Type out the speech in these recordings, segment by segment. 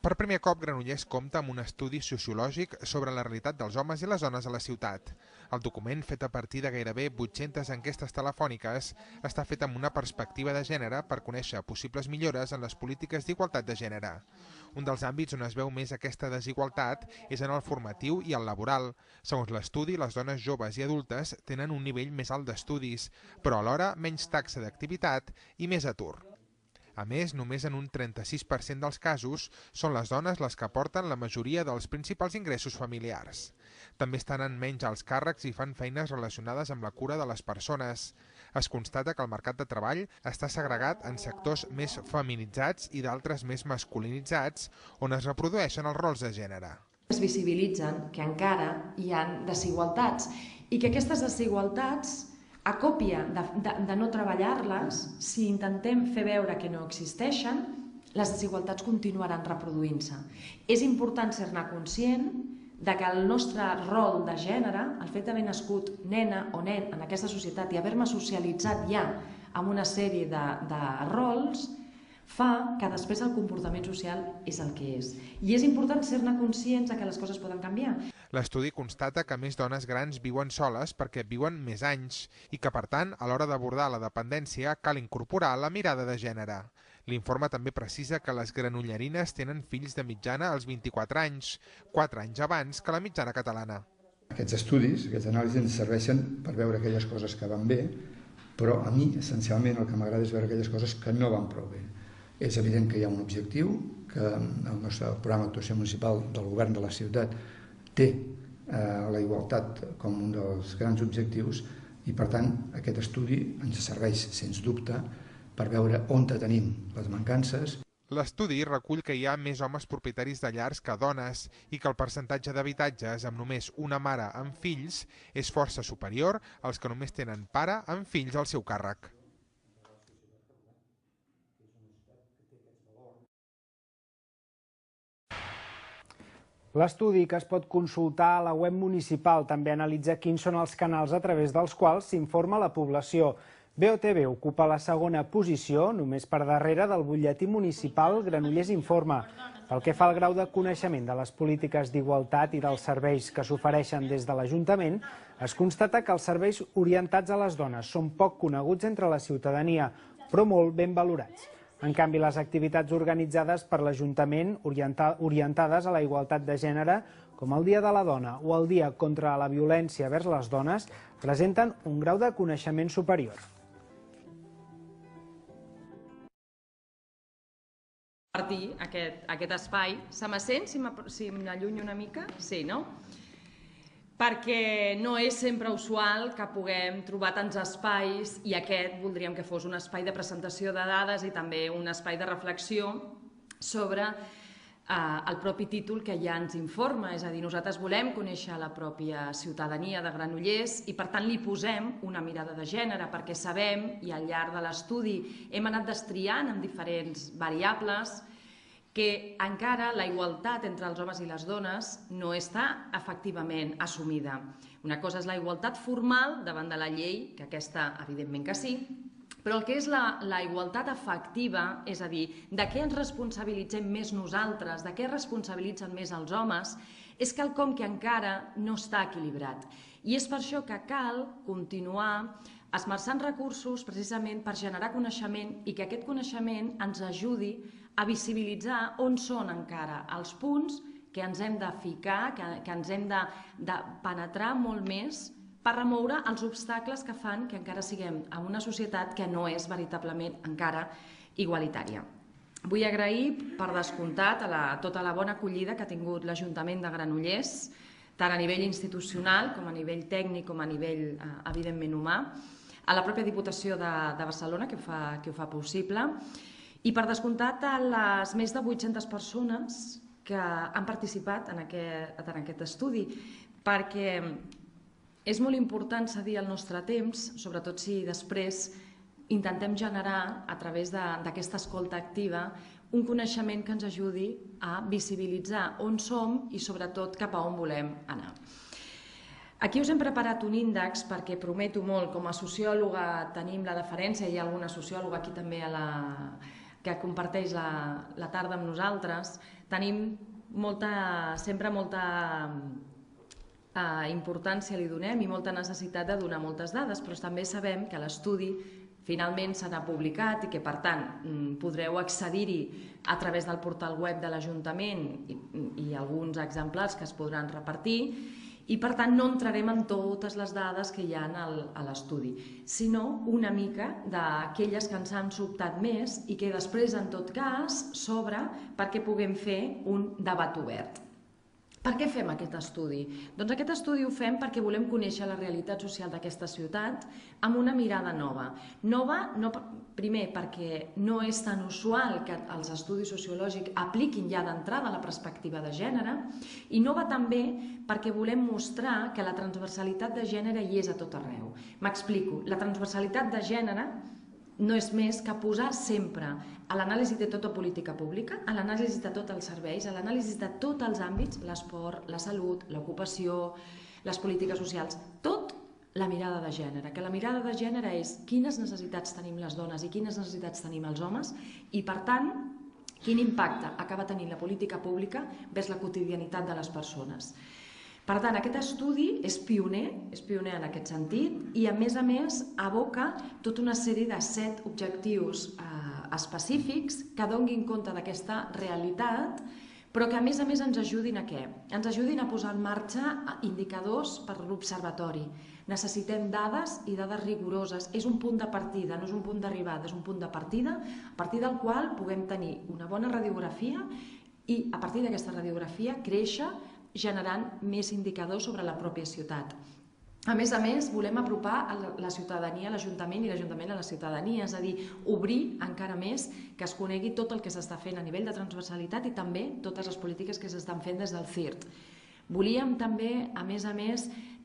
Per primer cop, Granollers compta amb un estudi sociològic sobre la realitat dels homes i les dones a la ciutat. El document, fet a partir de gairebé 800 enquestes telefòniques, està fet amb una perspectiva de gènere per conèixer possibles millores en les polítiques d'igualtat de gènere. Un dels àmbits on es veu més aquesta desigualtat és en el formatiu i el laboral. Segons l'estudi, les dones joves i adultes tenen un nivell més alt d'estudis, però alhora menys taxa d'activitat i més atur. A més, només en un 36% dels casos són les dones les que aporten la majoria dels principals ingressos familiars. També estan en menys alts càrrecs i fan feines relacionades amb la cura de les persones. Es constata que el mercat de treball està segregat en sectors més feminitzats i d'altres més masculinitzats, on es reprodueixen els rols de gènere. Es visibilitzen que encara hi ha desigualtats i que aquestes desigualtats, a còpia de no treballar-les, si intentem fer veure que no existeixen, les desigualtats continuaran reproduint-se. És important ser-ne conscient de que el nostre rol de gènere, el fet d'haver nascut nena o nen en aquesta societat i haver-me socialitzat ja amb una sèrie de rols, fa que després el comportament social és el que és. I és important ser-ne conscients que les coses poden canviar. L'estudi constata que més dones grans viuen soles perquè viuen més anys i que, per tant, a l'hora d'abordar la dependència cal incorporar la mirada de gènere. L'informe també precisa que les granollerines tenen fills de mitjana als 24 anys, 4 anys abans que la mitjana catalana. Aquests estudis, aquests anàlisis ens serveixen per veure aquelles coses que van bé, però a mi, essencialment, el que m'agrada és veure aquelles coses que no van prou bé. És evident que hi ha un objectiu, que el nostre programa d'actuació municipal del govern de la ciutat té la igualtat com un dels grans objectius i, per tant, aquest estudi ens serveix, sens dubte, per veure on tenim les mancances. L'estudi recull que hi ha més homes propietaris de llars que dones i que el percentatge d'habitatges amb només una mare amb fills és força superior als que només tenen pare amb fills al seu càrrec. L'estudi, que es pot consultar a la web municipal, també analitza quins són els canals a través dels quals s'informa la població. BOTV ocupa la segona posició, només per darrere del butlletí municipal Granollers Informa. Pel que fa al grau de coneixement de les polítiques d'igualtat i dels serveis que s'ofereixen des de l'Ajuntament, es constata que els serveis orientats a les dones són poc coneguts entre la ciutadania, però molt ben valorats. En canvi, les activitats organitzades per l'Ajuntament orientades a la igualtat de gènere, com el Dia de la Dona o el Dia contra la Violència vers les Dones, presenten un grau de coneixement superior. Compartir aquest espai. Se me sent, si m'allunyo una mica? Sí, no? Perquè no és sempre usual que puguem trobar tants espais i aquest voldríem que fos un espai de presentació de dades i també un espai de reflexió sobre el propi títol que ja ens informa. És a dir, nosaltres volem conèixer la pròpia ciutadania de Granollers i per tant li posem una mirada de gènere perquè sabem, i al llarg de l'estudi hem anat destriant amb diferents variables, que encara la igualtat entre els homes i les dones no està efectivament assumida. Una cosa és la igualtat formal davant de la llei, que aquesta evidentment que sí, però el que és la igualtat efectiva, és a dir, de què ens responsabilitzem més nosaltres, de què responsabilitzen més els homes, és quelcom que encara no està equilibrat. I és per això que cal continuar esmerçant recursos precisament per generar coneixement i que aquest coneixement ens ajudi a visibilitzar on són encara els punts que ens hem de ficar, que ens hem de penetrar molt més per remoure els obstacles que fan que encara siguem en una societat que no és veritablement encara igualitària. Vull agrair, per descomptat, tota la bona acollida que ha tingut l'Ajuntament de Granollers, tant a nivell institucional com a nivell tècnic com a nivell, evidentment, humà, a la pròpia Diputació de Barcelona, que ho fa possible, i per descomptat a les més de 800 persones que han participat en aquest estudi, perquè és molt important cedir el nostre temps, sobretot si després intentem generar, a través d'aquesta escolta activa, un coneixement que ens ajudi a visibilitzar on som i sobretot cap a on volem anar. Aquí us hem preparat un índex perquè prometo molt, com a sociòloga tenim la deferència, hi ha alguna sociòloga aquí també a que comparteix la tarda amb nosaltres, tenim sempre molta importància li donem i molta necessitat de donar moltes dades, però també sabem que l'estudi finalment serà publicat i que, per tant, podreu accedir-hi a través del portal web de l'Ajuntament i alguns exemplars que es podran repartir, i, per tant, no entrarem en totes les dades que hi ha a l'estudi, sinó una mica d'aquelles que ens han sobtat més i que després, en tot cas, s'obre perquè puguem fer un debat obert. Per què fem aquest estudi? Doncs aquest estudi ho fem perquè volem conèixer la realitat social d'aquesta ciutat amb una mirada nova. Nova, primer, perquè no és tan usual que els estudis sociològics apliquin ja d'entrada la perspectiva de gènere, i nova també perquè volem mostrar que la transversalitat de gènere hi és a tot arreu. M'explico. La transversalitat de gènere no és més que posar sempre a l'anàlisi de tota política pública, a l'anàlisi de tots els serveis, a l'anàlisi de tots els àmbits, l'esport, la salut, l'ocupació, les polítiques socials, tot la mirada de gènere, que la mirada de gènere és quines necessitats tenim les dones i quines necessitats tenim els homes i, per tant, quin impacte acaba tenint la política pública vers la quotidianitat de les persones. Per tant, aquest estudi és pioner en aquest sentit i, a més, aboca tota una sèrie de 7 objectius específics que donin compte d'aquesta realitat, però que, a més, ens ajudin a què? Ens ajudin a posar en marxa indicadors per a l'observatori. Necessitem dades i dades rigoroses. És un punt de partida, no és un punt d'arribada, és un punt de partida, a partir del qual puguem tenir una bona radiografia i, a partir d'aquesta radiografia, créixer generant més indicadors sobre la pròpia ciutat. A més, volem apropar la ciutadania a l'Ajuntament i l'Ajuntament a la ciutadania, és a dir, obrir encara més que es conegui tot el que s'està fent a nivell de transversalitat i també totes les polítiques que s'estan fent des del CIRT. Volíem també, a més,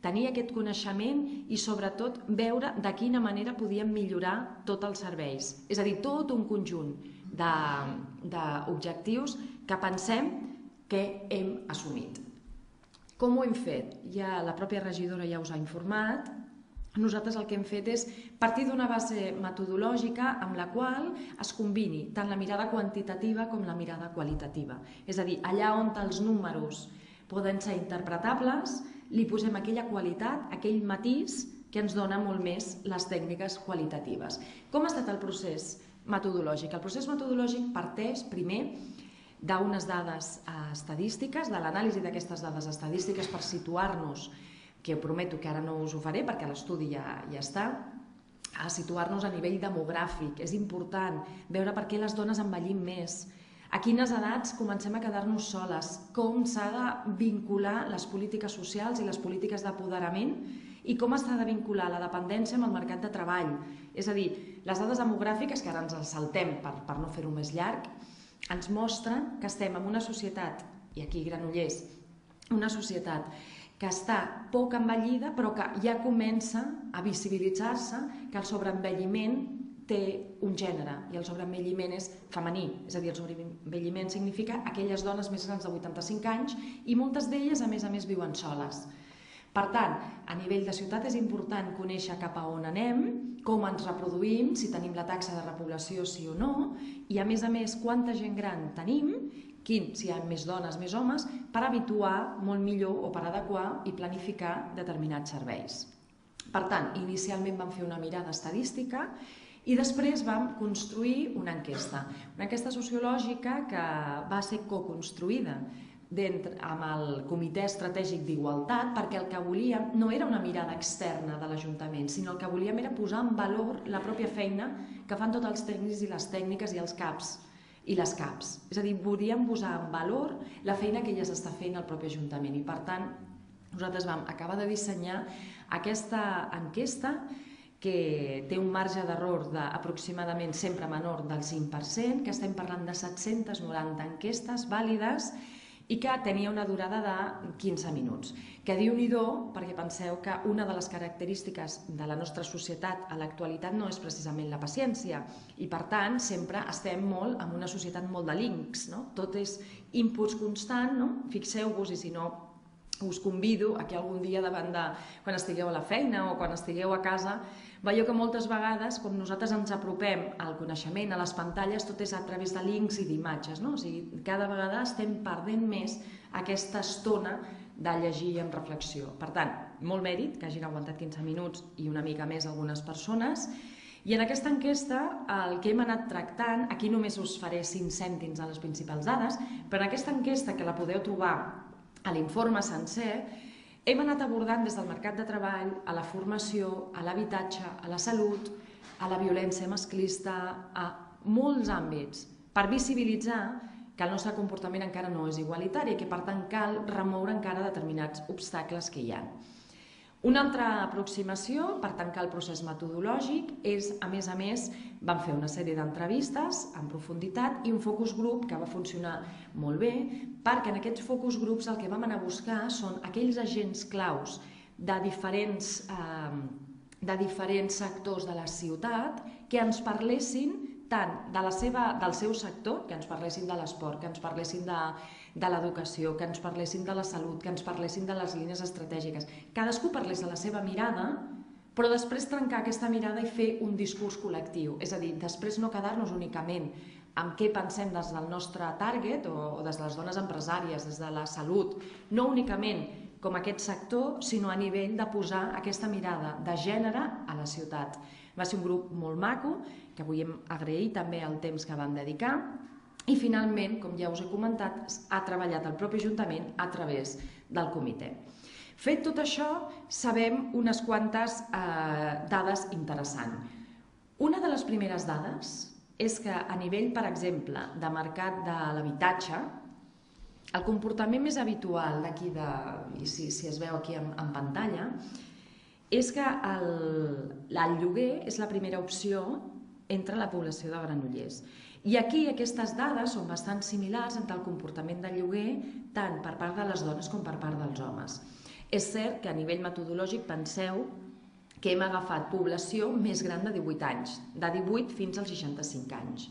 tenir aquest coneixement i, sobretot, veure de quina manera podíem millorar tots els serveis. És a dir, tot un conjunt d'objectius que pensem que hem assumit. Com ho hem fet? Ja la pròpia regidora ja us ha informat. Nosaltres el que hem fet és partir d'una base metodològica amb la qual es combini tant la mirada quantitativa com la mirada qualitativa. És a dir, allà on els números poden ser interpretables, li posem aquella qualitat, aquell matís que ens dona molt més les tècniques qualitatives. Com ha estat el procés metodològic? El procés metodològic parteix primer d'unes dades estadístiques, de l'anàlisi d'aquestes dades estadístiques per situar-nos, que prometo que ara no us ho faré perquè l'estudi ja està, a situar-nos a nivell demogràfic. És important veure per què les dones envellim més, a quines edats comencem a quedar-nos soles, com s'ha de vincular les polítiques socials i les polítiques d'apoderament i com s'ha de vincular la dependència amb el mercat de treball. És a dir, les dades demogràfiques, que ara ens els saltem per no fer-ho més llarg, ens mostren que estem en una societat, i aquí Granollers, una societat que està poc envellida però que ja comença a visibilitzar-se que el sobreenvelliment té un gènere i el sobreenvelliment és femení, és a dir, el sobreenvelliment significa aquelles dones més grans de 85 anys i moltes d'elles a més viuen soles. Per tant, a nivell de ciutat és important conèixer cap a on anem, com ens reproduïm, si tenim la taxa de repoblació sí o no, i a més quanta gent gran tenim, si hi ha més dones, més homes, per habituar molt millor o per adequar i planificar determinats serveis. Per tant, inicialment vam fer una mirada estadística i després vam construir una enquesta sociològica que va ser coconstruïda amb el Comitè Estratègic d'Igualtat, perquè el que volíem no era una mirada externa de l'Ajuntament, sinó el que volíem era posar en valor la pròpia feina que fan tots els tècnics i les tècniques i els CAPs i les CAPs. És a dir, volíem posar en valor la feina que ja s'està fent al propi Ajuntament i, per tant, nosaltres vam acabar de dissenyar aquesta enquesta que té un marge d'error d'aproximadament sempre menor del 5%, que estem parlant de 790 enquestes vàlides i que tenia una durada de 15 minuts. Que Déu-n'hi-do, perquè penseu que una de les característiques de la nostra societat a l'actualitat no és precisament la paciència i, per tant, sempre estem molt en una societat molt de links, no? Tot és inputs constant, no? Fixeu-vos, i si no, us convido a que algun dia quan estigueu a la feina o quan estigueu a casa, veieu que moltes vegades, quan nosaltres ens apropem al coneixement, a les pantalles, tot és a través de links i d'imatges, no? O sigui, cada vegada estem perdent més aquesta estona de llegir amb reflexió. Per tant, molt mèrit que hagin aguantat 15 minuts i una mica més algunes persones. I en aquesta enquesta el que hem anat tractant, aquí només us faré 5 cèntims de les principals dades, però en aquesta enquesta, que la podeu trobar a l'informe sencer, hem anat abordant des del mercat de treball, a la formació, a l'habitatge, a la salut, a la violència masclista, a molts àmbits, per visibilitzar que el nostre comportament encara no és igualitari i que, per tant, cal remoure encara determinats obstacles que hi ha. Una altra aproximació per tancar el procés metodològic és, a més, vam fer una sèrie d'entrevistes en profunditat i un focus group que va funcionar molt bé, perquè en aquests focus groups el que vam anar a buscar són aquells agents claus de diferents sectors de la ciutat que ens parlessin tant del seu sector, que ens parlessin de l'esport, que ens parlessin de l'educació, que ens parlessin de la salut, que ens parlessin de les línies estratègiques. Cadascú parlés de la seva mirada, però després trencar aquesta mirada i fer un discurs col·lectiu. És a dir, després no quedar-nos únicament amb què pensem des del nostre target o des de les dones empresàries, des de la salut, no únicament com aquest sector, sinó a nivell de posar aquesta mirada de gènere a la ciutat. Va ser un grup molt maco, que volíem agrair també el temps que van dedicar, i finalment, com ja us he comentat, ha treballat el propi Ajuntament a través del comitè. Fet tot això, sabem unes quantes dades interessants. Una de les primeres dades és que a nivell, per exemple, de mercat de l'habitatge, el comportament més habitual d'aquí, si es veu aquí en pantalla, és que el lloguer és la primera opció entre la població de Granollers. I aquí aquestes dades són bastant similars entre el comportament del lloguer tant per part de les dones com per part dels homes. És cert que a nivell metodològic penseu que hem agafat població més gran de 18 anys, de 18 fins als 65 anys.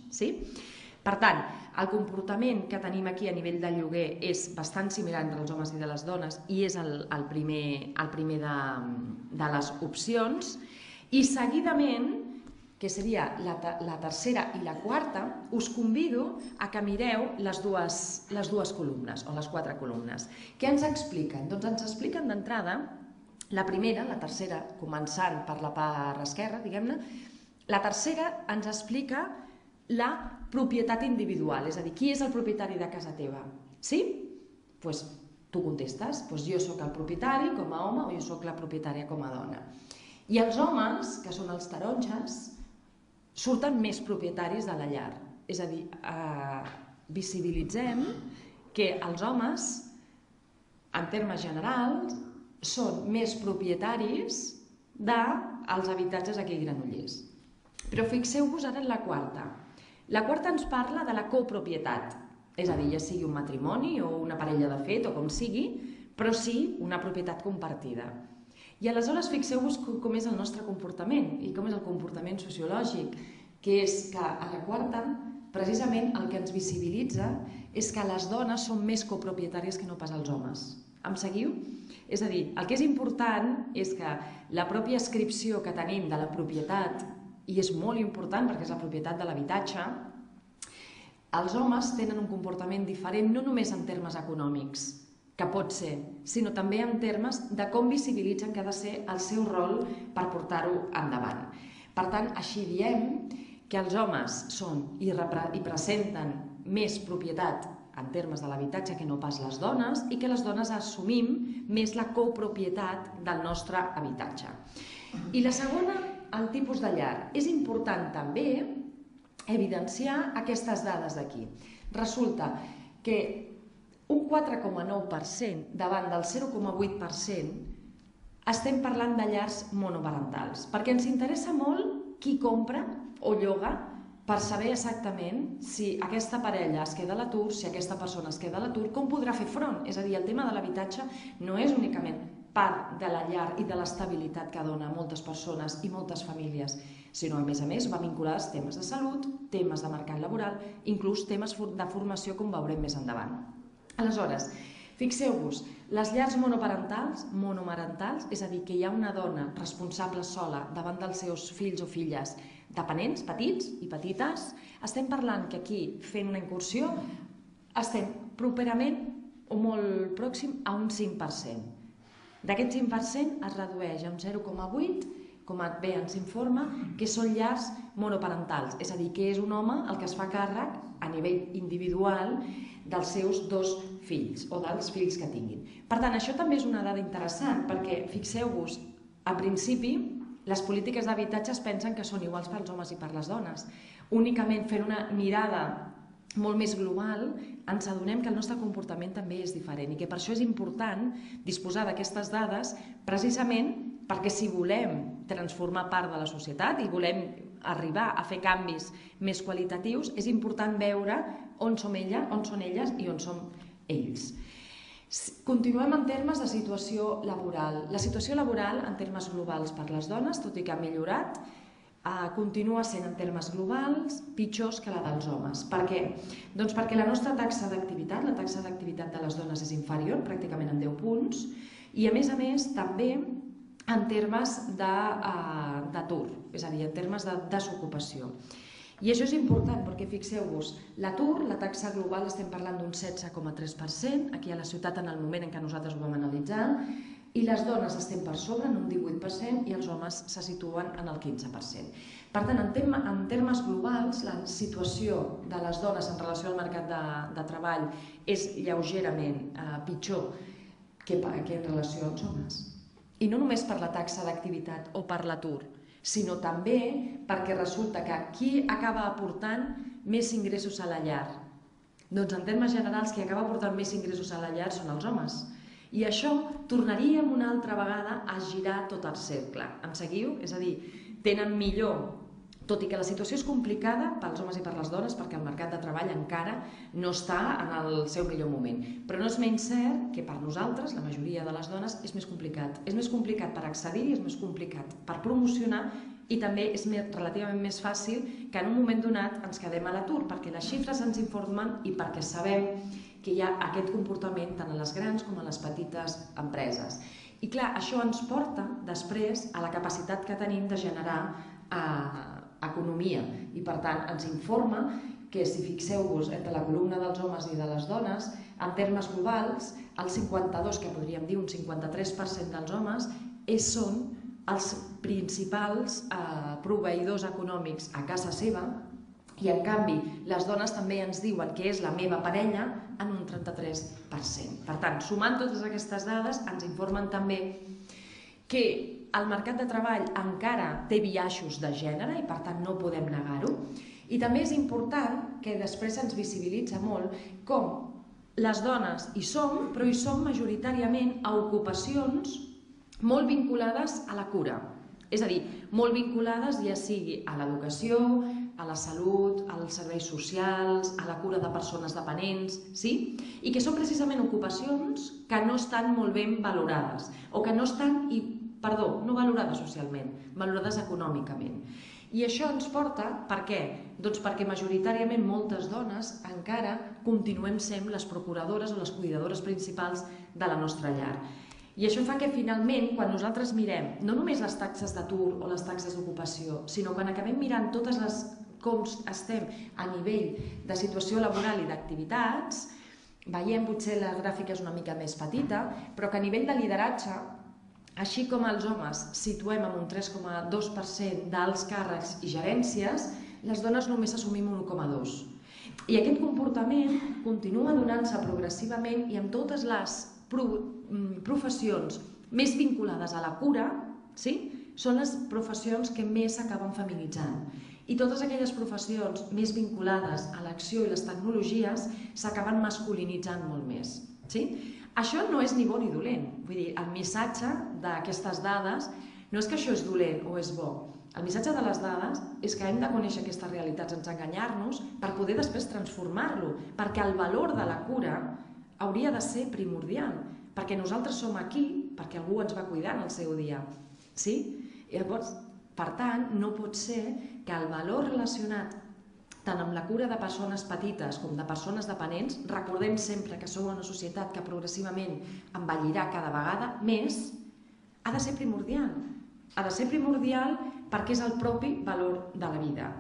Per tant, el comportament que tenim aquí a nivell de lloguer és bastant similar entre els homes i de les dones i és el primer de les opcions. I seguidament, que seria la tercera i la quarta, us convido a que mireu les dues columnes, o les 4 columnes. Què ens expliquen? Doncs ens expliquen d'entrada, la primera, la tercera, començant per la part esquerra, diguem-ne, la tercera ens explica la propietat individual, és a dir, qui és el propietari de casa teva? Sí? Doncs tu contestes, jo sóc el propietari com a home o jo sóc la propietària com a dona. I els homes, que són els taronges, surten més propietaris de la llar. És a dir, visibilitzem que els homes, en termes generals, són més propietaris dels habitatges aquí a Granollers. Però fixeu-vos ara en la quarta. La quarta ens parla de la copropietat, és a dir, ja sigui un matrimoni o una parella de fet o com sigui, però sí una propietat compartida. I aleshores fixeu-vos com és el nostre comportament i com és el comportament sociològic, que és que a la quarta, precisament el que ens visibilitza és que les dones són més copropietàries que no pas els homes. Em seguiu? És a dir, el que és important és que la pròpia ascripció que tenim de la propietat, i és molt important perquè és la propietat de l'habitatge, els homes tenen un comportament diferent no només en termes econòmics, que pot ser, sinó també en termes de com visibilitzen que ha de ser el seu rol per portar-ho endavant. Per tant, així diem que els homes són i presenten més propietat en termes de l'habitatge que no pas les dones i que les dones assumim més la copropietat del nostre habitatge. I la segona, el tipus de llar. És important també evidenciar aquestes dades d'aquí. Resulta que un 4,9% davant del 0,8% estem parlant de llars monoparentals, perquè ens interessa molt qui compra o lloga per saber exactament si aquesta parella es queda a l'atur, si aquesta persona es queda a l'atur, com podrà fer front. És a dir, el tema de l'habitatge no és únicament part de la llar i de l'estabilitat que dona a moltes persones i moltes famílies, sinó a més va vinculades a temes de salut, temes de mercat laboral, inclús temes de formació, com veurem més endavant. Aleshores, fixeu-vos, Les llars monomarentals, és a dir, que hi ha una dona responsable sola davant dels seus fills o filles dependents, petits i petites, estem parlant que aquí, fent una incursió, estem properament o molt pròxim a un 5%. D'aquest 5% es redueix a un 0,8%, com bé ens informa, que són llars monoparentals, és a dir, que és un home el que es fa càrrec a nivell individual dels seus 2 fills o dels fills que tinguin. Per tant, això també és una dada interessant perquè, fixeu-vos, a principi les polítiques d'habitatge es pensen que són iguals pels homes i per les dones. Únicament fent una mirada molt més global ens adonem que el nostre comportament també és diferent i que per això és important disposar d'aquestes dades precisament perquè si volem transformar part de la societat i volem arribar a fer canvis més qualitatius, és important veure on som elles i on som ells. Continuem en termes de situació laboral. La situació laboral en termes globals per les dones, tot i que ha millorat, continua sent en termes globals pitjors que la dels homes. Per què? Doncs perquè la nostra taxa d'activitat, la taxa d'activitat de les dones és inferior, pràcticament en 10 punts, i a més també en termes d'atur, és a dir, en termes de desocupació. I això és important perquè, fixeu-vos, l'atur, la taxa global, estem parlant d'un 16,3%, aquí a la ciutat en el moment en què nosaltres ho vam analitzar, i les dones estem per sobre en un 18% i els homes se situen en el 15%. Per tant, en termes globals, la situació de les dones en relació al mercat de treball és lleugerament pitjor que en relació als homes. I no només per la taxa d'activitat o per l'atur, sinó també perquè resulta que qui acaba aportant més ingressos a la llar? Doncs en termes generals qui acaba aportant més ingressos a la llar són els homes. I això tornaríem una altra vegada a girar tot el cercle. Em seguiu? És a dir, tenen millor, tot i que la situació és complicada pels homes i per les dones perquè el mercat de treball encara no està en el seu millor moment. Però no és menys cert que per nosaltres, la majoria de les dones, és més complicat. És més complicat per accedir, és més complicat per promocionar i també és relativament més fàcil que en un moment donat ens quedem a l'atur perquè les xifres ens informen i perquè sabem que hi ha aquest comportament tant a les grans com a les petites empreses. I clar, això ens porta després a la capacitat que tenim de generar economia i per tant ens informa que si fixeu-vos entre la columna dels homes i de les dones, en termes globals, el 52, que podríem dir un 53% dels homes, són els principals proveïdors econòmics a casa seva i en canvi les dones també ens diuen que és la meva parella en un 33%. Per tant, sumant totes aquestes dades ens informen també que el mercat de treball encara té biaixos de gènere i per tant no podem negar-ho. I també és important que després ens visibilitza molt com les dones hi som, però hi som majoritàriament a ocupacions molt vinculades a la cura. És a dir, molt vinculades ja sigui a l'educació, a la salut, als serveis socials, a la cura de persones dependents, sí? I que són precisament ocupacions que no estan molt ben valorades o que no estan, no valorades socialment, valorades econòmicament. I això ens porta, per què? Doncs perquè majoritàriament moltes dones encara continuem sent les procuradores o les cuidadores principals de la nostra llar. I això fa que finalment, quan nosaltres mirem no només les taxes d'atur o les taxes d'ocupació, sinó quan acabem mirant com estem a nivell de situació laboral i d'activitats, veiem, potser la gràfica és una mica més petita, però que a nivell de lideratge, així com els homes situem en un 3,2% d'alts càrrecs i gerències, les dones només assumim un 1,2%. I aquest comportament continua donant-se progressivament i amb totes les professions més vinculades a la cura, són les professions que més s'acaben feminitzant. I totes aquelles professions més vinculades a l'acció i les tecnologies s'acaben masculinitzant molt més. Això no és ni bo ni dolent. Vull dir, el missatge d'aquestes dades no és que això és dolent o és bo. El missatge de les dades és que hem de conèixer aquestes realitats sense enganyar-nos per poder després transformar-lo, perquè el valor de la cura hauria de ser primordial, perquè nosaltres som aquí perquè algú ens va cuidar en el seu dia. Llavors, per tant, no pot ser que el valor relacionat tant amb la cura de persones petites com de persones dependents, recordem sempre que som una societat que progressivament envellirà cada vegada més, ha de ser primordial. Ha de ser primordial perquè és el propi valor de la vida.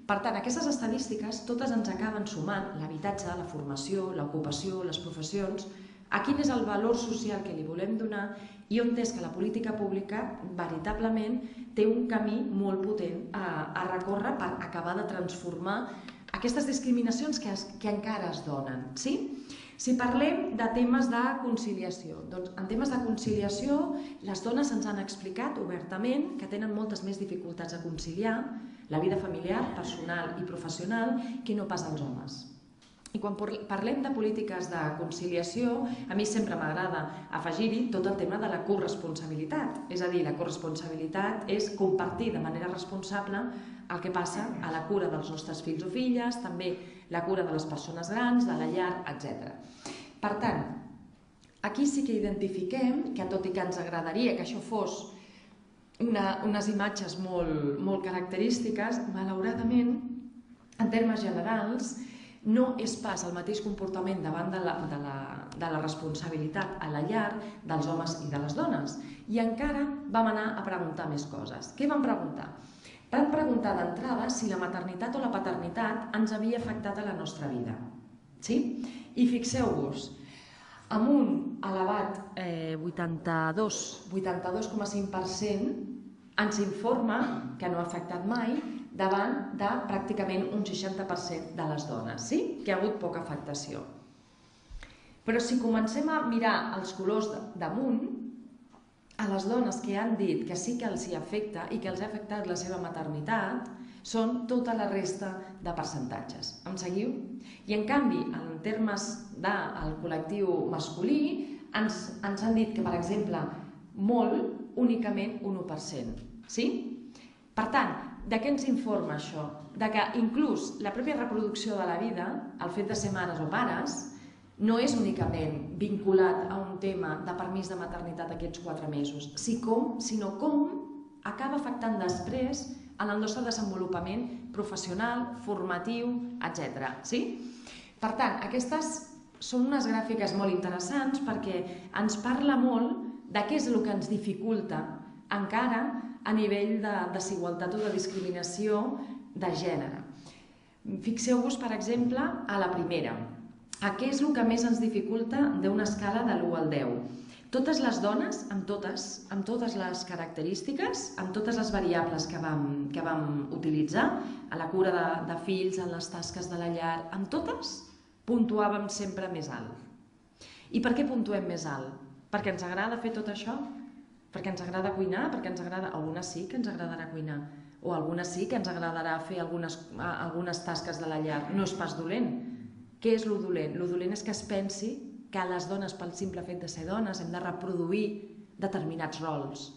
Per tant, aquestes estadístiques totes ens acaben sumant l'habitatge, la formació, l'ocupació, les professions, a quin és el valor social que li volem donar i on és que la política pública veritablement té un camí molt potent a recórrer per acabar de transformar aquestes discriminacions que encara es donen. Si parlem de temes de conciliació, doncs en temes de conciliació les dones ens han explicat obertament que tenen moltes més dificultats a conciliar la vida familiar, personal i professional que no pas els homes. I quan parlem de polítiques de conciliació, a mi sempre m'agrada afegir-hi tot el tema de la corresponsabilitat. És a dir, la corresponsabilitat és compartir de manera responsable el que passa a la cura dels nostres fills o filles, també la cura de les persones grans, de la llar, etc. Per tant, aquí sí que identifiquem que, tot i que ens agradaria que això fos unes imatges molt característiques, malauradament, en termes generals, no és pas el mateix comportament davant de la responsabilitat a la llar dels homes i de les dones. I encara vam anar a preguntar més coses. Què vam preguntar? Vam preguntar d'entrada si la maternitat o la paternitat ens havia afectat a la nostra vida. I fixeu-vos, amb un elevat 82,5% ens informa que no ha afectat mai, davant de pràcticament un 60% de les dones, que hi ha hagut poca afectació. Però si comencem a mirar els colors damunt, a les dones que han dit que sí que els hi afecta i que els ha afectat la seva maternitat, són tota la resta de percentatges. Em seguiu? I en canvi, en termes del col·lectiu masculí, ens han dit que, per exemple, molt, únicament un 1%. Per tant, de què ens informa això? De que inclús la pròpia reproducció de la vida, el fet de ser mares o pares, no és únicament vinculat a un tema de permís de maternitat aquests 4 mesos, sinó com acaba afectant després en el nostre desenvolupament professional, formatiu, etc. Per tant, aquestes són unes gràfiques molt interessants perquè ens parla molt de què és el que ens dificulta encara a nivell de desigualtat o de discriminació de gènere. Fixeu-vos, per exemple, a la primera. Què és el que més ens dificulta d'una escala de l'1 al 10? Totes les dones, amb totes les característiques, amb totes les variables que vam utilitzar, a la cura de fills, en les tasques de la llar, amb totes puntuàvem sempre més alt. I per què puntuem més alt? Perquè ens agrada fer tot això? Perquè ens agrada cuinar? Perquè ens agrada... Algunes sí que ens agradarà cuinar, o algunes sí que ens agradarà fer algunes tasques de la llar. No és pas dolent. Què és lo dolent? Lo dolent és que es pensi que les dones, pel simple fet de ser dones, hem de reproduir determinats rols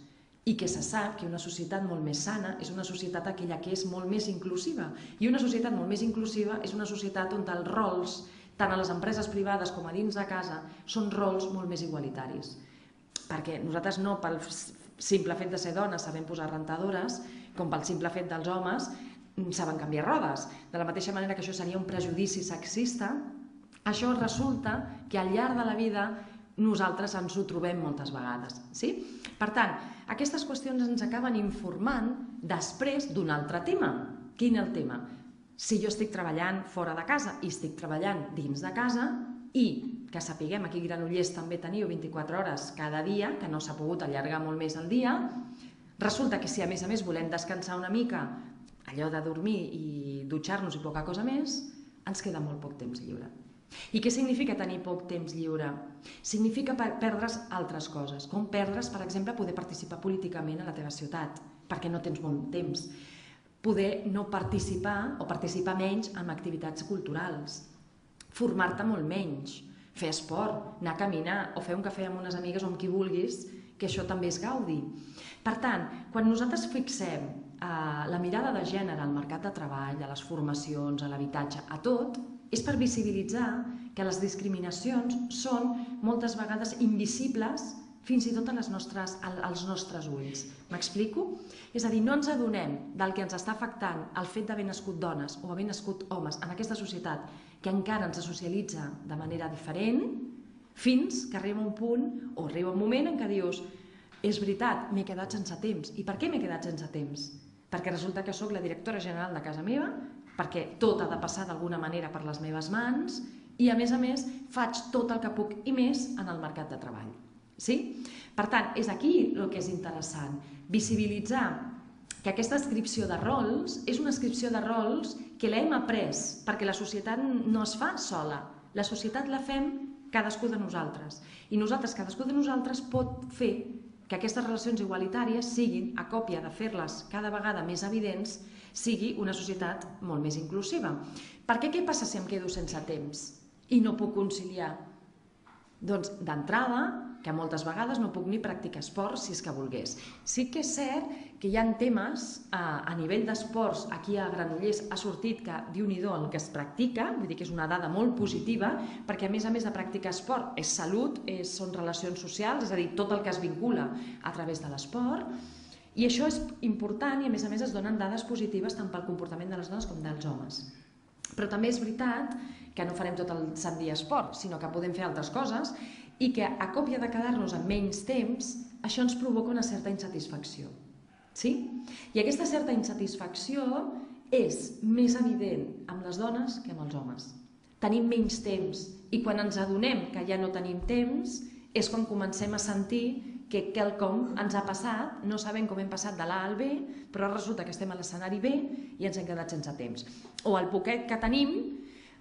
i que se sap que una societat molt més sana és una societat aquella que és molt més inclusiva. I una societat molt més inclusiva és una societat on els rols, tant a les empreses privades com a dins de casa, són rols molt més igualitaris. Perquè nosaltres no pel simple fet de ser dones sabem posar rentadores, com pel simple fet dels homes saben canviar rodes. De la mateixa manera que això seria un prejudici sexista, això resulta que al llarg de la vida nosaltres ens ho trobem moltes vegades. Per tant, aquestes qüestions ens acaben informant després d'un altre tema. Quin és el tema? Si jo estic treballant fora de casa i estic treballant dins de casa i que sapiguem, aquí a Granollers també teniu 24 hores cada dia, que no s'ha pogut allargar molt més el dia, resulta que si a més volem descansar una mica, allò de dormir i dutxar-nos i poca cosa més, ens queda molt poc temps lliure. I què significa tenir poc temps lliure? Significa perdre's altres coses, com perdre's, per exemple, poder participar políticament a la teva ciutat, perquè no tens molt temps. Poder no participar o participar menys en activitats culturals, formar-te molt menys, fer esport, anar a caminar o fer un cafè amb unes amigues o amb qui vulguis, que això també és gaudi. Per tant, quan nosaltres fixem la mirada de gènere al mercat de treball, a les formacions, a l'habitatge, a tot, és per visibilitzar que les discriminacions són moltes vegades invisibles fins i tot als nostres ulls. M'explico? És a dir, no ens adonem del que ens està afectant el fet d'haver nascut dones o haver nascut homes en aquesta societat que encara ens socialitza de manera diferent, fins que arriba un punt o arriba un moment en què dius és veritat, m'he quedat sense temps. I per què m'he quedat sense temps? Perquè resulta que sóc la directora general de casa meva, perquè tot ha de passar d'alguna manera per les meves mans i a més faig tot el que puc i més en el mercat de treball. Sí? Per tant, és aquí el que és interessant, visibilitzar que aquesta descripció de rols és una descripció de rols que l'hem après perquè la societat no es fa sola, la societat la fem cadascú de nosaltres i nosaltres, cadascú de nosaltres pot fer que aquestes relacions igualitàries siguin, a còpia de fer-les cada vegada més evidents, sigui una societat molt més inclusiva. Perquè què passa si em quedo sense temps i no puc conciliar? Doncs d'entrada, que moltes vegades no puc ni practicar esport si és que volgués. Sí que és cert que hi ha temes a nivell d'esports, aquí a Granollers ha sortit que Déu-n'hi-do el que es practica, vull dir que és una dada molt positiva, perquè a més de practicar esport és salut, són relacions socials, és a dir, tot el que es vincula a través de l'esport, i això és important i a més es donen dades positives tant pel comportament de les dones com dels homes. Però també és veritat que no farem tot el sant dia esport, sinó que podem fer altres coses i que a còpia de quedar-nos amb menys temps, això ens provoca una certa insatisfacció. Sí? I aquesta certa insatisfacció és més evident amb les dones que amb els homes. Tenim menys temps i quan ens adonem que ja no tenim temps és quan comencem a sentir que quelcom ens ha passat, no sabem com hem passat de l'A al B, però resulta que estem a l'escenari B i ens hem quedat sense temps. O el poquet que tenim,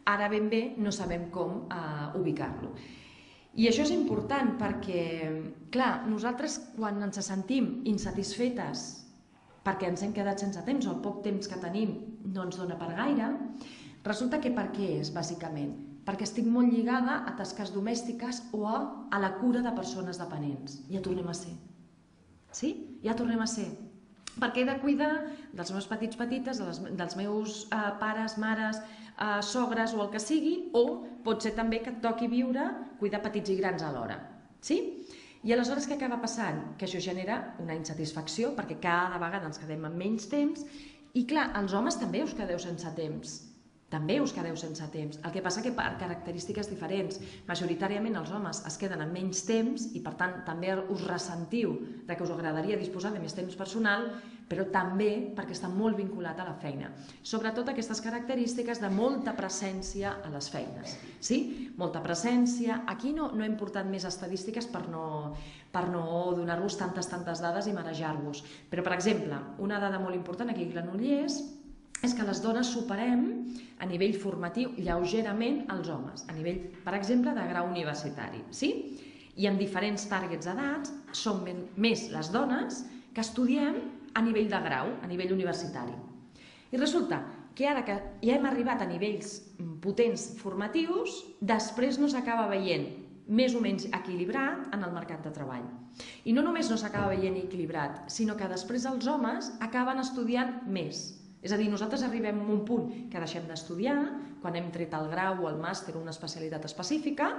ara ben bé no sabem com ubicar-lo. I això és important perquè, clar, nosaltres quan ens sentim insatisfetes perquè ens hem quedat sense temps o el poc temps que tenim no ens dona per gaire, resulta que per què és, bàsicament? Perquè estic molt lligada a tasques domèstiques o a la cura de persones dependents. Ja tornem a ser. Sí? Ja tornem a ser. Perquè he de cuidar dels meus petites, dels meus pares, mares, sogres o el que sigui, o pot ser també que et toqui viure, cuidar petits i grans alhora. Sí? I aleshores què acaba passant? Que això genera una insatisfacció perquè cada vegada ens quedem amb menys temps i clar, els homes també us quedeu sense temps. També us quedeu sense temps. El que passa que per característiques diferents, majoritàriament els homes es queden amb menys temps i per tant també us ressentiu de que us agradaria disposar de més temps personal, però també perquè està molt vinculat a la feina. Sobretot aquestes característiques de molta presència a les feines. Sí? Molta presència. Aquí no hem portat més estadístiques per no donar-vos tantes dades i marejar-vos. Però, per exemple, una dada molt important aquí a Granollers és que les dones superem a nivell formatiu lleugerament els homes, a nivell, per exemple, de grau universitari. Sí? I en diferents targets d'edats són més les dones que estudiem a nivell de grau, a nivell universitari. I resulta que ara que ja hem arribat a nivells potents formatius, després no s'acaba veient més o menys equilibrat en el mercat de treball. I no només no s'acaba veient equilibrat, sinó que després els homes acaben estudiant més. És a dir, nosaltres arribem a un punt que deixem d'estudiar, quan hem tret el grau o el màster o una especialitat específica,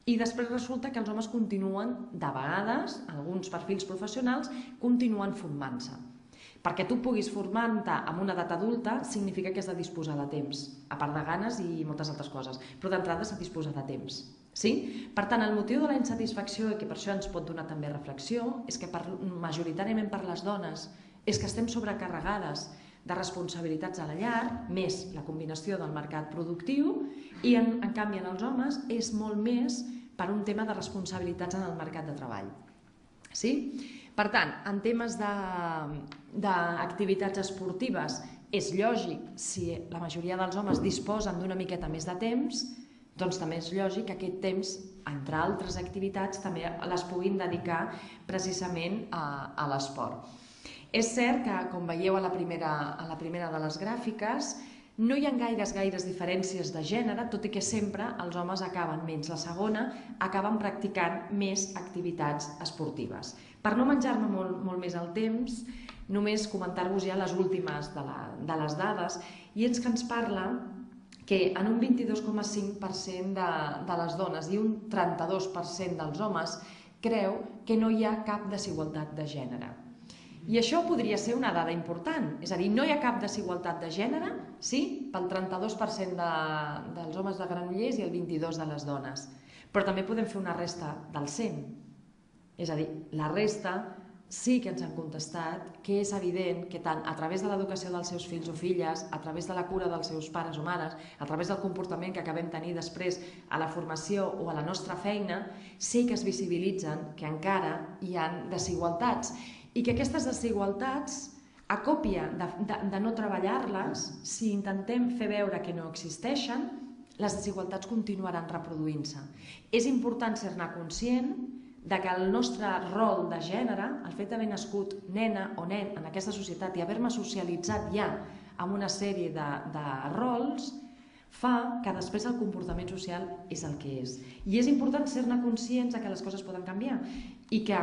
i després resulta que els homes continuen, de vegades, alguns perfils professionals, continuen formant-se. Perquè tu puguis formar-te en una edat adulta significa que has de disposar de temps, a part de ganes i moltes altres coses, però d'entrada s'ha de disposar de temps. Sí? Per tant, el motiu de la insatisfacció, i que per això ens pot donar també reflexió, és que majoritàriament per les dones és que estem sobrecarregades de responsabilitats a la llar, més la combinació del mercat productiu, i en canvi en els homes és molt més per un tema de responsabilitats en el mercat de treball. Sí? Per tant, en temes d'activitats esportives és lògic, si la majoria dels homes disposen d'una miqueta més de temps, doncs també és lògic que aquest temps, entre altres activitats, també les puguin dedicar precisament a l'esport. És cert que, com veieu a la primera de les gràfiques, no hi ha gaires diferències de gènere, tot i que sempre els homes acaben, menys la segona, acaben practicant més activitats esportives. Per no menjar-me molt més el temps, només comentar-vos ja les últimes de les dades, i és que ens parla que en un 22,5% de les dones i un 32% dels homes creu que no hi ha cap desigualtat de gènere. I això podria ser una dada important, és a dir, no hi ha cap desigualtat de gènere, sí, pel 32% dels homes de Granollers i el 22% de les dones, però també podem fer una resta del 100%, és a dir, la resta sí que ens han contestat que és evident que tant a través de l'educació dels seus fills o filles, a través de la cura dels seus pares o mares, a través del comportament que acabem tenir després a la formació o a la nostra feina, sí que es visibilitzen que encara hi ha desigualtats i que aquestes desigualtats, a còpia de no treballar-les, si intentem fer veure que no existeixen, les desigualtats continuaran reproduint-se. És important ser-ne conscient de que el nostre rol de gènere, el fet d'haver nascut nena o nen en aquesta societat i haver-me socialitzat ja amb una sèrie de rols, fa que després el comportament social és el que és. I és important ser-ne conscients que les coses poden canviar i que,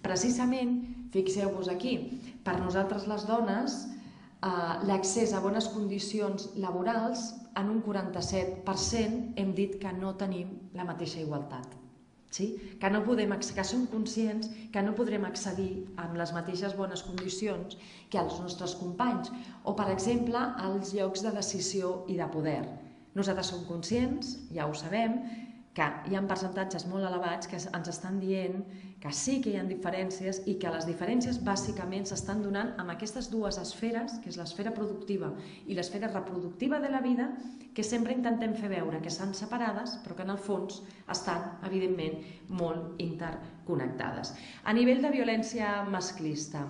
precisament, fixeu-vos aquí, per nosaltres les dones, l'accés a bones condicions laborals, en un 47% hem dit que no tenim la mateixa igualtat. Que som conscients que no podrem accedir amb les mateixes bones condicions que els nostres companys o, per exemple, als llocs de decisió i de poder. Nosaltres som conscients, ja ho sabem, que hi ha percentatges molt elevats que ens estan dient que sí que hi ha diferències i que les diferències bàsicament s'estan donant amb aquestes dues esferes, que és l'esfera productiva i l'esfera reproductiva de la vida, que sempre intentem fer veure que estan separades, però que en el fons estan, evidentment, molt interconnectades. A nivell de violència masclista,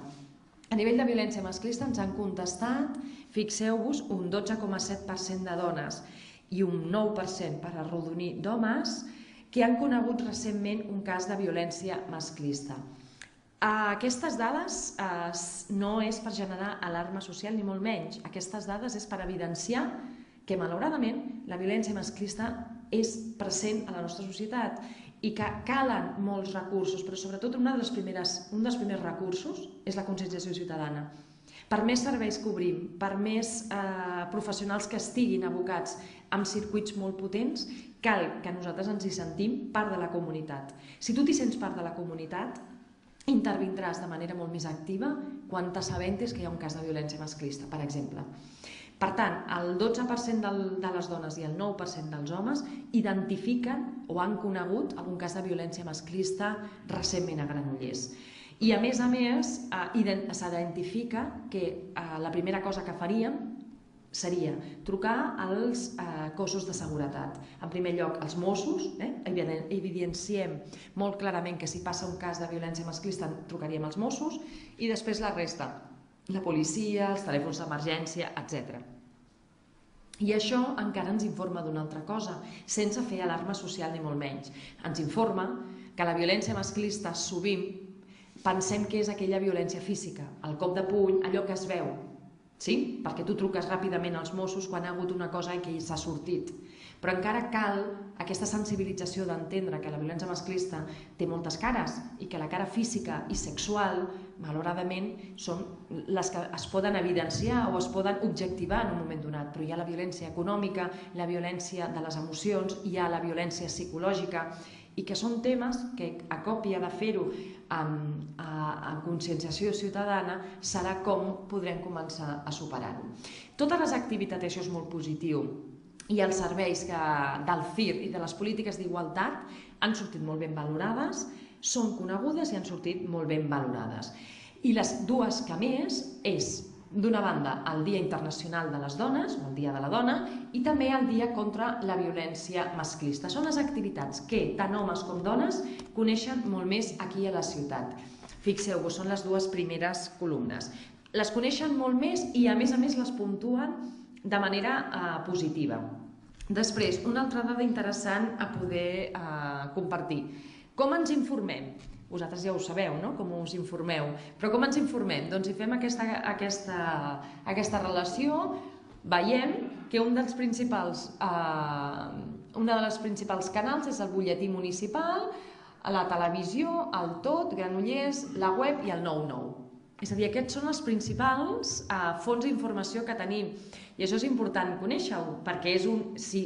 ens han contestat, fixeu-vos, un 12,7% de dones i un 9% per arrodonir d'homes que han conegut recentment un cas de violència masclista. Aquestes dades no és per generar alarma social ni molt menys. Aquestes dades és per evidenciar que, malauradament, la violència masclista és present a la nostra societat i que calen molts recursos, però sobretot un dels primers recursos és la conscienciació ciutadana. Per més serveis que obrim, per més professionals que estiguin abocats amb circuits molt potents, cal que nosaltres ens hi sentim part de la comunitat. Si tu t'hi sents part de la comunitat, intervindràs de manera molt més activa quan t'assabentis que hi ha un cas de violència masclista, per exemple. Per tant, el 12% de les dones i el 9% dels homes identifiquen o han conegut algun cas de violència masclista recentment a Granollers. I a més, s'identifica que la primera cosa que faríem seria trucar als cossos de seguretat. En primer lloc, els Mossos, evidenciem molt clarament que si passa un cas de violència masclista trucaríem als Mossos i després la resta, la policia, els telèfons d'emergència, etc. I això encara ens informa d'una altra cosa, sense fer alarma social ni molt menys. Ens informa que la violència masclista sovint pensem que és aquella violència física, el cop de puny, allò que es veu, sí? Perquè tu truques ràpidament als Mossos quan ha hagut una cosa que s'ha sortit. Però encara cal aquesta sensibilització d'entendre que la violència masclista té moltes cares i que la cara física i sexual, malauradament, són les que es poden evidenciar o es poden objectivar en un moment donat. Però hi ha la violència econòmica, la violència de les emocions, hi ha la violència psicològica, i que són temes que, a còpia de fer-ho amb conscienciació ciutadana, serà com podrem començar a superar-ho. Totes les activitats, això és molt positiu, i els serveis del CIR i de les polítiques d'igualtat han sortit molt ben valorades, són conegudes i han sortit molt ben valorades. I les dues que més és, d'una banda, el Dia Internacional de les Dones, o el Dia de la Dona, i també el Dia contra la Violència Masclista. Són les activitats que tant homes com dones coneixen molt més aquí a la ciutat. Fixeu-vos, són les dues primeres columnes. Les coneixen molt més i, a més, les puntuen de manera positiva. Després, una altra dada interessant a poder compartir. Com ens informem? Vosaltres ja ho sabeu, no?, com us informeu. Però com ens informem? Doncs si fem aquesta relació, veiem que una de les principals canals és el butlletí municipal, la televisió, el Tot, Granollers, la web i el 99. És a dir, aquests són els principals fonts d'informació que tenim. I això és important conèixer-ho, perquè si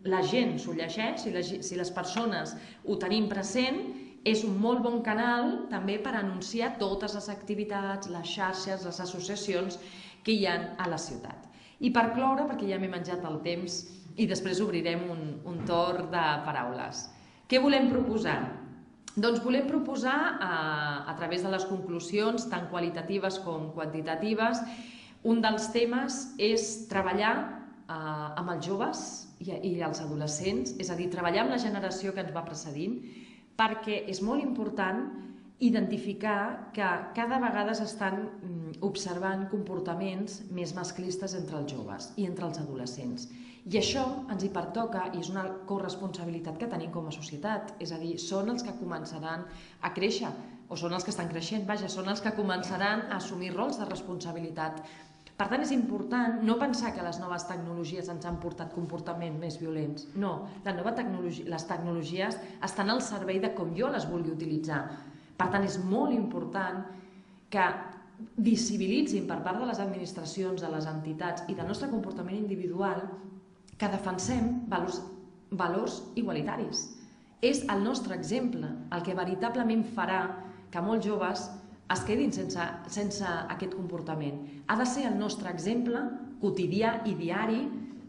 la gent s'ho llegeix, si les persones ho tenim present, és un molt bon canal també per anunciar totes les activitats, les xarxes, les associacions que hi ha a la ciutat. I per cloure, perquè ja m'he menjat el temps i després obrirem un torn de paraules. Què volem proposar? Doncs volem proposar, a través de les conclusions, tant qualitatives com quantitatives, un dels temes és treballar amb els joves i els adolescents, és a dir, treballar amb la generació que ens va precedint, perquè és molt important identificar que cada vegada s'estan observant comportaments més masclistes entre els joves i entre els adolescents. I això ens hi pertoca i és una corresponsabilitat que tenim com a societat, és a dir, són els que començaran a créixer, o són els que estan creixent, vaja, són els que començaran a assumir rols de responsabilitat. Per tant, és important no pensar que les noves tecnologies ens han portat comportaments més violents. No, les tecnologies estan al servei de com jo les vulgui utilitzar. Per tant, és molt important que visibilitzin per part de les administracions, de les entitats i del nostre comportament individual que defensem valors igualitaris. És el nostre exemple el que veritablement farà que molts joves es quedin sense aquest comportament. Ha de ser el nostre exemple quotidià i diari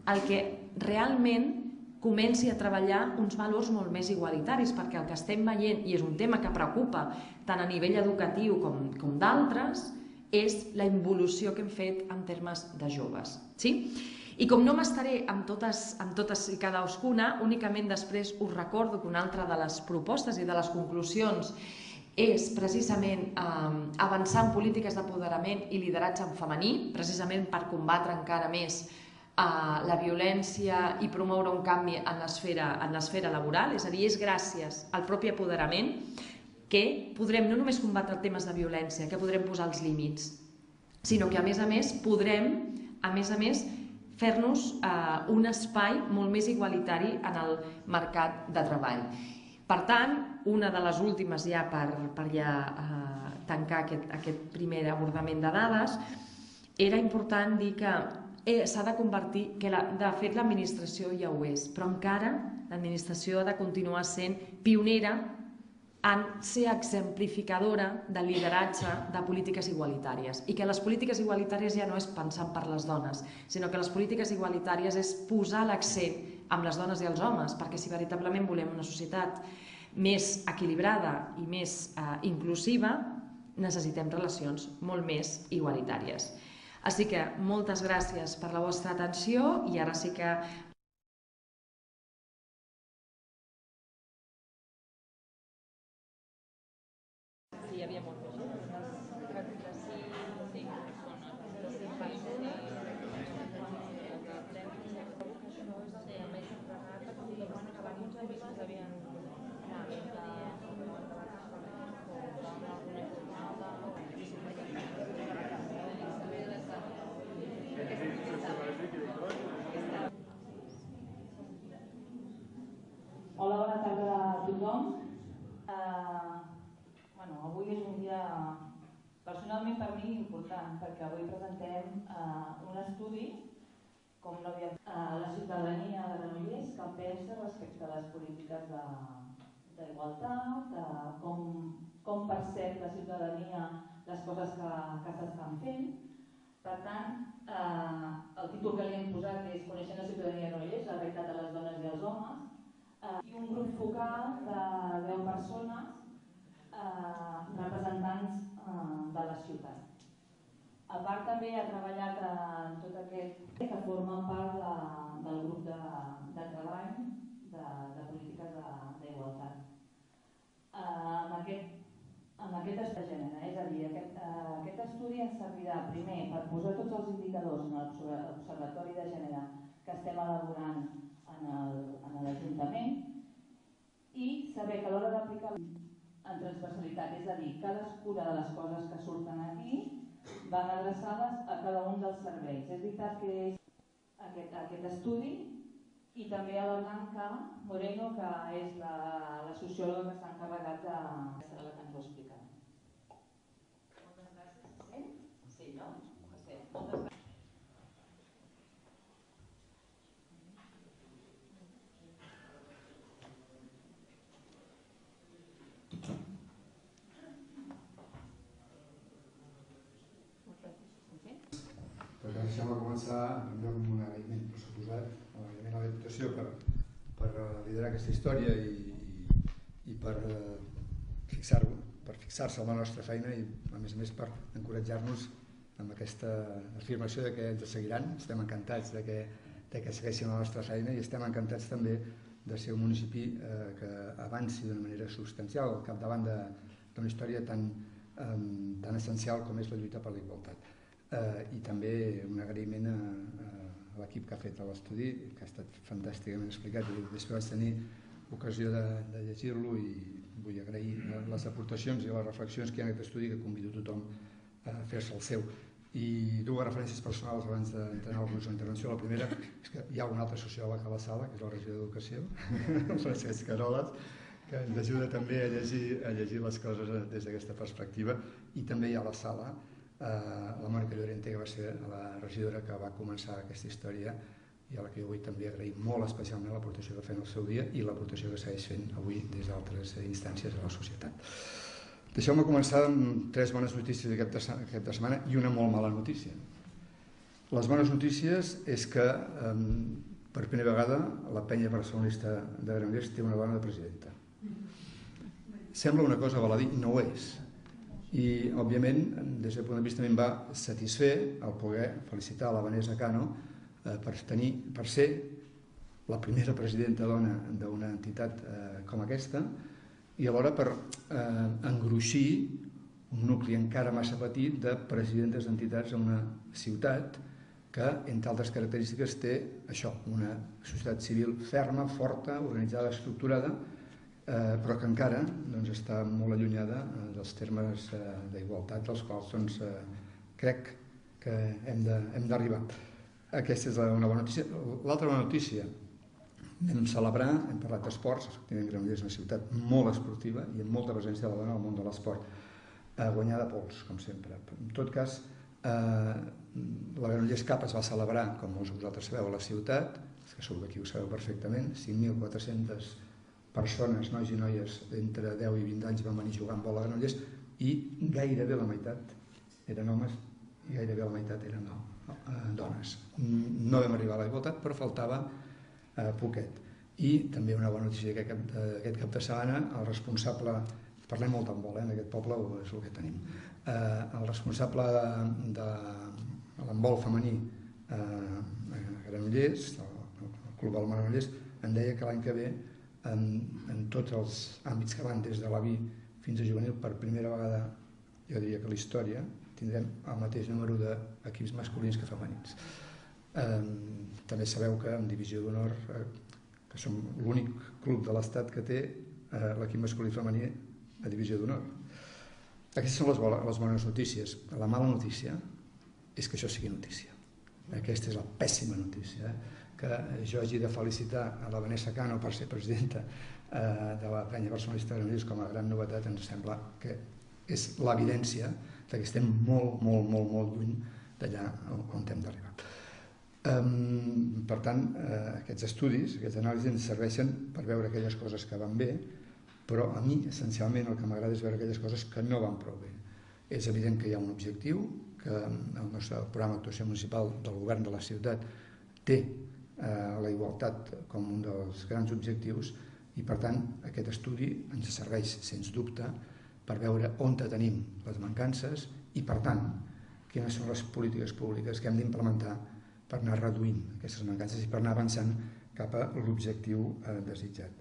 el que realment comenci a treballar uns valors molt més igualitaris, perquè el que estem veient, i és un tema que preocupa tant a nivell educatiu com d'altres, és la involució que hem fet en termes de joves. I com no m'estaré amb totes i cadascuna, únicament després us recordo que una altra de les propostes i de les conclusions és precisament avançar en polítiques d'apoderament i lideratge en femení, precisament per combatre encara més la violència i promoure un canvi en l'esfera laboral, és a dir, és gràcies al propi apoderament que podrem no només combatre temes de violència, que podrem posar els límits, sinó que a més podrem, fer-nos un espai molt més igualitari en el mercat de treball. Per tant, una de les últimes ja per tancar aquest primer abordament de dades, era important dir que s'ha de convertir, que de fet l'administració ja ho és, però encara l'administració ha de continuar sent pionera en ser exemplificadora de lideratge de polítiques igualitàries i que les polítiques igualitàries ja no és pensant per les dones, sinó que les polítiques igualitàries és posar l'accent amb les dones i els homes, perquè si veritablement volem una societat més equilibrada i més inclusiva, necessitem relacions molt més igualitàries. Així que moltes gràcies per la vostra atenció i ara sí que... Sí, hi havia molta gent. Hola, bona tarda a tothom. Avui és un dia personalment per mi important perquè avui presentem un estudi com no havia la ciutadania de Granollers que pensa respecte a les polítiques d'igualtat, com percep la ciutadania les coses que s'estan fent. Per tant, el títol que li hem posat és Coneixent la ciutadania de Granollers, la realitat de les dones i els homes, i un grup focal de 10 persones representants de la ciutat. A part també ha treballat en tot aquest que forma part del grup de treball de polítiques d'igualtat. En aquest estudi de gènere, és a dir, aquest estudi ens servirà primer per posar tots els indicadors en l'Observatori de Gènere que estem elaborant en l'Ajuntament i saber que a l'hora d'aplicar en transversalitat, és a dir, cadascuna de les coses que surten aquí van adreçades a cada un dels serveis. És veritat que és aquest estudi i també a la Blanca Moreno, que és la sociòloga que s'ha encarregat de ser la que ens ho explicarà. Moltes gràcies. Sí, no? Sí, moltes gràcies. Deixem-me començar amb un agraïment, per suposat, a la Diputació per liderar aquesta història i per fixar-se en la nostra feina i, a més, per encoratjar-nos amb aquesta afirmació de que ens seguiran. Estem encantats de que segueixin la nostra feina i estem encantats també de ser un municipi que avanci d'una manera substancial al capdavant d'una història tan essencial com és la lluita per la igualtat. I també un agraïment a l'equip que ha fet l'estudi, que ha estat fantàsticament explicat. Després vaig tenir ocasió de llegir-lo i vull agrair les aportacions i les reflexions que hi ha en aquest estudi, que convido tothom a fer-se el seu. I dues referències personals abans d'entrar al gruix de la intervenció. La primera és que hi ha un altre sociòleg a la sala, que és el regidor d'Educació, el Francesc Caroles, que ens ajuda també a llegir les coses des d'aquesta perspectiva. I també hi ha a la sala la Mònica Llorente, que va ser la regidora que va començar aquesta història i a la que jo vull també agrair molt especialment l'aportació que feien al seu dia i l'aportació que segueix fent avui des d'altres instàncies de la societat. Deixeu-me començar amb 3 bones notícies aquesta setmana i una molt mala notícia. Les bones notícies és que per primera vegada la penya barcelonista de Granollers té una dona de presidenta. Sembla una cosa baladí, no ho és. I, òbviament, des del punt de vista, em va satisfer el poder felicitar la Vanessa Cano per ser la primera presidenta dona d'una entitat com aquesta i alhora per engruixir un nucli encara massa petit de presidentes d'entitats en una ciutat que, entre altres característiques, té això, una societat civil ferma, forta, organitzada, estructurada, però que encara està molt allunyada dels termes d'igualtat dels quals crec que hem d'arribar. Aquesta és una bona notícia. L'altra bona notícia, hem parlat d'esports, efectivament Granollers és una ciutat molt esportiva i amb molta presència de la dona al món de l'esport, guanyada pols, com sempre. En tot cas, la Granollers Cup es va celebrar, com molts de vosaltres sabeu, a la ciutat, que segur que aquí ho sabeu perfectament, 5.400 persones, nois i noies d'entre 10 i 20 anys van venir a jugar amb bola a Granollers i gairebé la meitat eren homes i gairebé la meitat eren dones. No vam arribar a la igualtat, però faltava poquet. I també una bona notícia aquest cap de setmana, el responsable, parlem molt d'handbol, en aquest poble és el que tenim, el responsable de l'handbol femení a Granollers, el Club Balma Granollers, em deia que l'any que ve en tots els àmbits que van des de la B fins a juvenil, per primera vegada, jo diria que a la història, tindrem el mateix número d'equips masculins que femenins. També sabeu que en divisió d'honor, que som l'únic club de l'Estat que té l'equip masculí i femení a divisió d'honor. Aquestes són les bones notícies. La mala notícia és que això sigui notícia. Aquesta és la pèssima notícia, que jo hagi de felicitar a la Vanessa Cano per ser presidenta de la penya barcelonista de Granollers com a gran novetat. Ens sembla que és l'evidència que estem molt, molt, molt, molt lluny d'allà on hem d'arribar. Per tant, aquests estudis, aquestes anàlisis ens serveixen per veure aquelles coses que van bé, però a mi, essencialment, el que m'agrada és veure aquelles coses que no van prou bé. És evident que hi ha un objectiu, que el nostre programa d'actuació municipal del govern de la ciutat té la igualtat com un dels grans objectius i, per tant, aquest estudi ens serveix, sens dubte, per veure on tenim les mancances i, per tant, quines són les polítiques públiques que hem d'implementar per anar reduint aquestes mancances i per anar avançant cap a l'objectiu desitjat.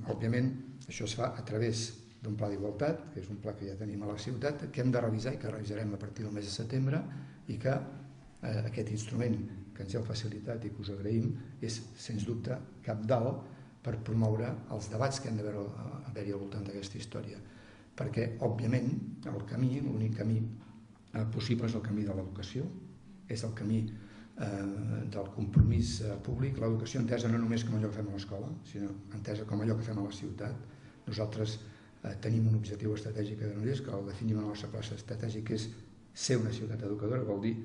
Òbviament, això es fa a través d'un pla d'igualtat, que és un pla que ja tenim a la ciutat, que hem de revisar i que revisarem a partir del mes de setembre i que aquest instrument que ens heu facilitat i que us agraïm és, sens dubte, cabdal per promoure els debats que han d'haver-hi al voltant d'aquesta història. Perquè, òbviament, el camí, l'únic camí possible és el camí de l'educació, és el camí del compromís públic, l'educació entesa no només com allò que fem a l'escola, sinó entesa com allò que fem a la ciutat. Nosaltres tenim un objectiu estratègic a Granollers, que el definim a la nostra plaça estratègica, és ser una ciutat educadora, vol dir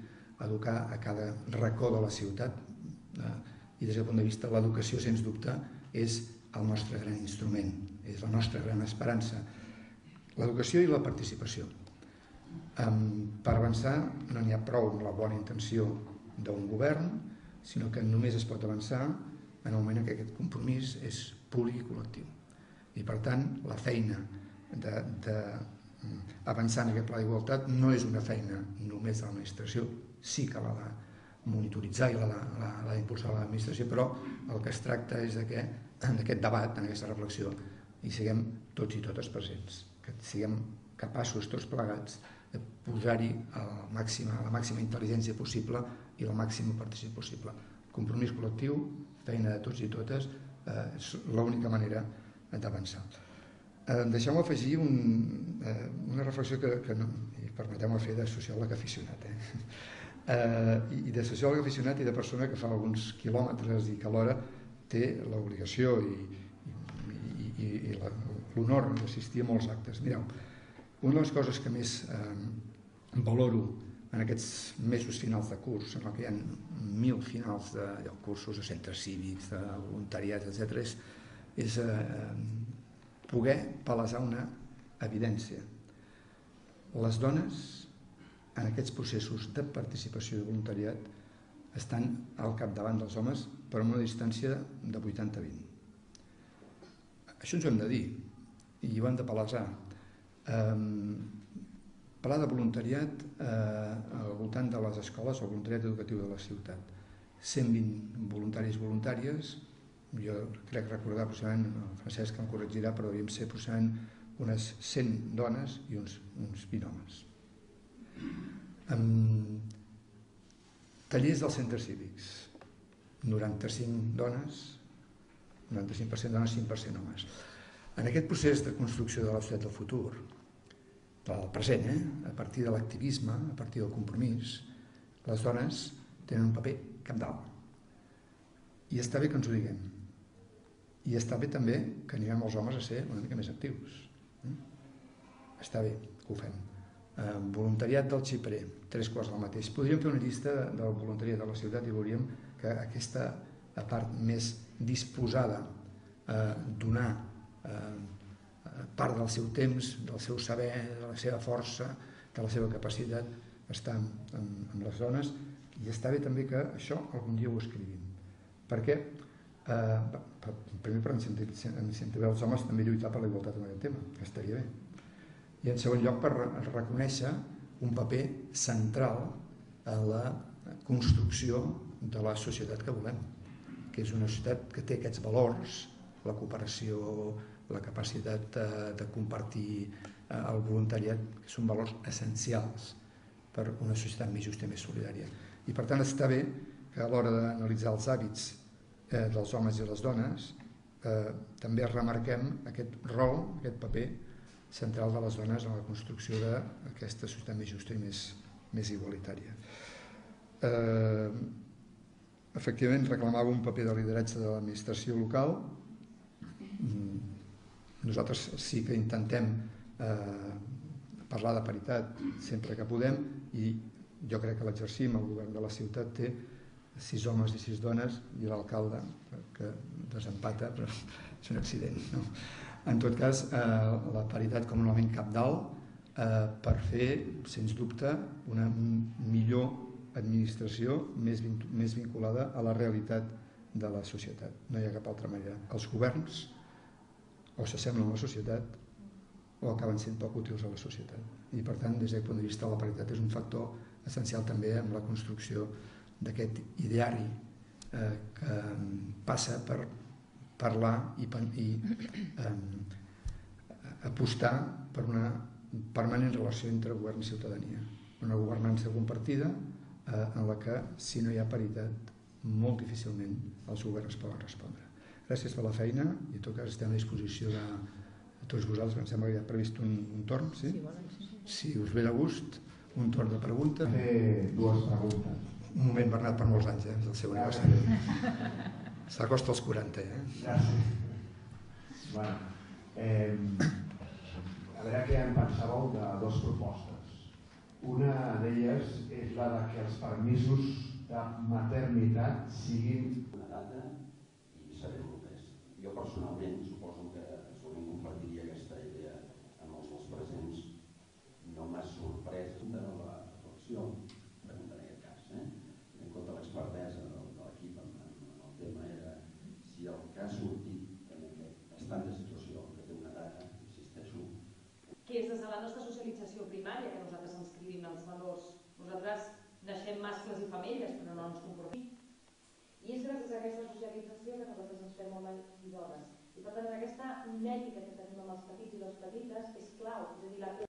educar a cada racó de la ciutat, i des del punt de vista de l'educació, sens dubte, és el nostre gran instrument, és la nostra gran esperança. L'educació i la participació. Per avançar no n'hi ha prou amb la bona intenció d'un govern, sinó que només es pot avançar en el moment en què aquest compromís és públic i col·lectiu. I per tant, la feina d'avançar en aquest pla d'igualtat no és una feina només de l'administració, sí que l'ha de monitoritzar i l'ha d'impulsar l'administració, però el que es tracta és que en aquest debat, en aquesta reflexió, hi siguem tots i totes presents, que siguem capaços tots plegats de posar-hi la màxima intel·ligència possible i la màxima participació possible. Compromís col·lectiu, feina de tots i totes, és l'única manera d'avançar. Deixeu-me afegir una reflexió que permeteu-me fer de sociòleg aficionat, i de sociòleg aficionat i de persona que fa alguns quilòmetres i que alhora té l'obligació i l'honor d'assistir a molts actes. Mireu, una de les coses que més valoro en aquests mesos finals de curs, en què hi ha 1.000 finals de cursos de centres cívics, de voluntariat, etc., és poder palesar una evidència. Les dones, en aquests processos de participació i voluntariat, estan al capdavant dels homes per una distància de 80-20. Això ens ho hem de dir i ho hem de palesar. Pla de voluntariat al voltant de les escoles o voluntariat educatiu de la ciutat. 120 voluntaris i voluntàries, jo crec recordar aproximadament, el Francesc em corregirà, però devíem ser aproximadament unes 100 dones i uns 20 homes. Tallers dels centres cívics, 95 dones, 95% dones, 5% homes. En aquest procés de construcció de la societat del futur, del present, a partir de l'activisme, a partir del compromís, les dones tenen un paper cabdal. I està bé que ens ho diguem. I està bé també que anirem els homes a ser una mica més actius. Està bé que ho fem. Voluntariat del xiprer, 3/4 del mateix. Podríem fer una llista del voluntariat de la ciutat i veuríem que aquesta part més disposada a donar part del seu temps, del seu saber, de la seva força, de la seva capacitat, està amb les dones, i està bé també que això algun dia ho escrivim. Perquè, primer per incentivar els homes també lluitar per la igualtat en aquest tema, que estaria bé. I en segon lloc per reconèixer un paper central en la construcció de la societat que volem, que és una societat que té aquests valors, la cooperació, la capacitat de compartir el voluntariat, que són valors essencials per una societat més justa i més solidària. I per tant està bé que a l'hora d'analitzar els hàbits dels homes i les dones també remarquem aquest rol, aquest paper central de les dones en la construcció d'aquesta societat més justa i més igualitària. Efectivament, reclamava un paper de lideratge de l'administració local. Nosaltres sí que intentem parlar de paritat sempre que podem, i jo crec que l'exercim. El govern de la ciutat té 6 homes i 6 dones, i l'alcalde, que desempata, però és un accident, no? En tot cas, la paritat com un element cabdal per fer, sens dubte, una millor administració més vinculada a la realitat de la societat. No hi ha cap altra manera. Els governs o s'assemblen a la societat o acaben sent poc útils a la societat. I per tant, des d'aquest punt de vista, la paritat és un factor essencial també en la construcció d'aquest ideari que passa per parlar i apostar per una permanent relació entre govern i ciutadania, una governança compartida en la que, si no hi ha paritat, molt difícilment els governs poden respondre. Gràcies per la feina, i en tot cas estem a disposició de tots vosaltres. Em sembla que hi ha previst un torn, sí? Si us ve de gust, un torn de preguntes. Dues preguntes. Un moment, Bernat, per molts anys, és el seu aniversari. S'acosta als 40, Gràcies. Bueno, a veure què en pensàveu de dues propostes. Una d'elles és la de que els permisos de maternitat siguin una data i saber el que és. Jo personalment suposo que segurament compartiria aquesta idea amb els dels presents. No m'ha sorprès de la reflexió, pregunta en aquest cas, en compte que ha sortit en aquest estat de situació, que té una data, insisteixo. Que és des de la nostra socialització primària que nosaltres inscrivim els valors. Nosaltres deixem mascles i femelles, però no ens comportem. I és gràcies a aquesta socialització que nosaltres ens fem homes i dones. I per tant, aquesta mimètica que tenim amb els petits i les petites és clau. És a dir,